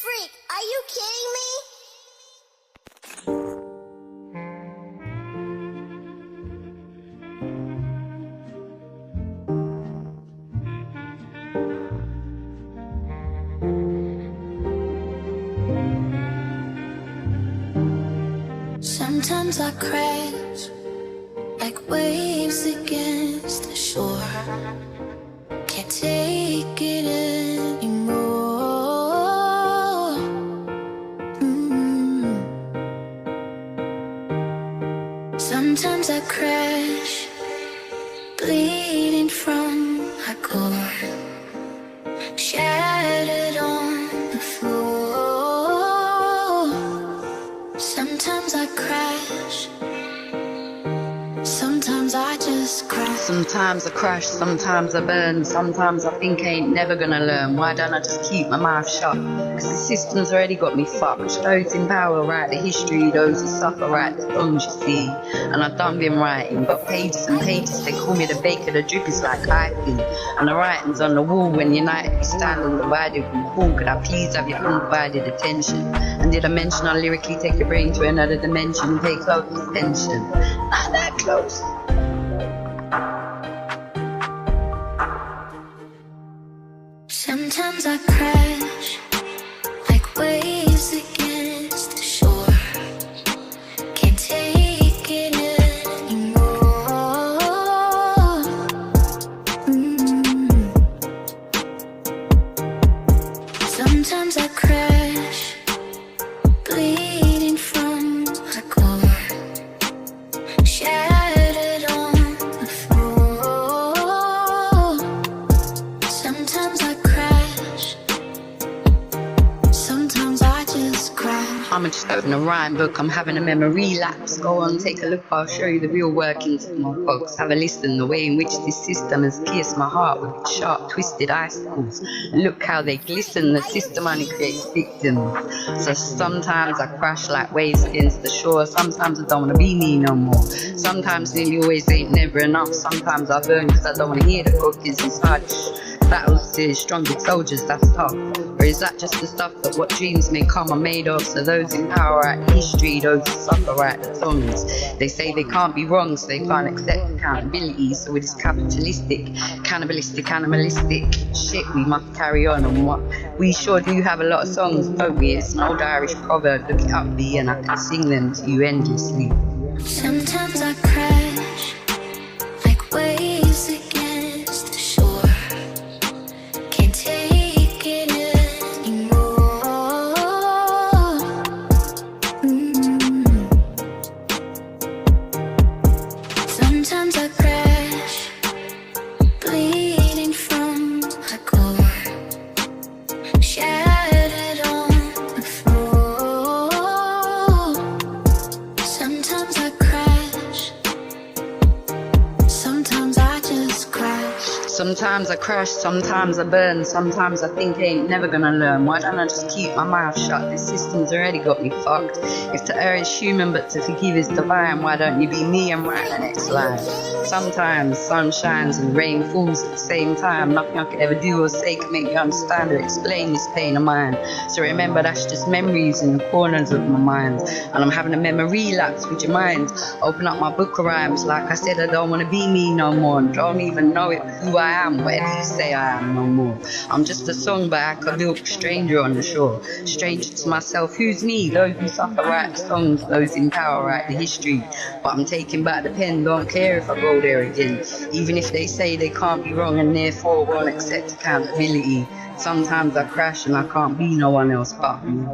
Freak, are you kidding me? Sometimes I crash like waves against the shore. Can't take it anymore. Sometimes I crash, bleeding from my core, shattered on the floor. Sometimes I crash, sometimes I just crash. Sometimes I crash, sometimes I burn, sometimes I think I ain't never gonna learn. Why don't I just keep my mouth shut? Cause the system's already got me fucked. Those in power write the history, those who suffer write the songs, you see. And I've done been writing, but pages and pages, they call me the baker, the drip is like icing. And the writing's on the wall when united we stand undivided we fall. Could I please have your undivided attention? And did I mention I lyrically take your brain to another dimension and pay close attention? Not that close. Sometimes I crash like waves against the shore. Can't take it anymore. Sometimes I crash, bleeding from my core, shattered on the floor. Sometimes I crash, sometimes I just crash. I'ma just open a rhyme book, I'm having a memory lapse. Go on, take a look, I'll show you the real workings of my folks. Have a listen, the way in which this system has pierced my heart with its sharp, twisted icicles. Look how they glisten, the system only creates victims. So sometimes I crash like waves against the shore. Sometimes I don't wanna be me no more. Sometimes nearly always ain't never enough. Sometimes I burn cause I don't wanna hear the focus inside. Battles to stronger soldiers, that's tough. Or is that just the stuff that what dreams may come are made of? So those in power write history, those who suffer write the songs. They say they can't be wrong, so they can't accept accountability. So it is capitalistic, cannibalistic, animalistic shit we must carry on. And what we sure do have a lot of songs, don't we? It's an old Irish proverb, look it up, B, and I can sing them to you endlessly. Sometimes I crash like waves against the shore. Can't take it anymore. Sometimes I crash, bleeding from my core, shattered on the floor. Sometimes I crash, sometimes I just crash. Sometimes I crash, sometimes I burn, sometimes I think I ain't never gonna learn. Why don't I just keep my mouth shut? This system's already got me fucked. If to err is human but to forgive is divine, why don't you be me and write the next line? Sometimes sun shines and rain falls at the same time. Nothing I could ever do or say can make you understand or explain this pain of mine. So remember that's just memories in the corners of my mind. And I'm having a memory lapse, would you mind? Open up my book of rhymes, like I said I don't wanna be me no more. And don't even know it who I am, whatever you say I am no more. I'm just a song by a milk stranger on the shore. Stranger to myself, who's me? Those who suffer write the songs, those in power write the history. But I'm taking back the pen, don't care if I go there again. Even if they say they can't be wrong and therefore won't accept accountability. Sometimes I crash and I can't be no one else but me.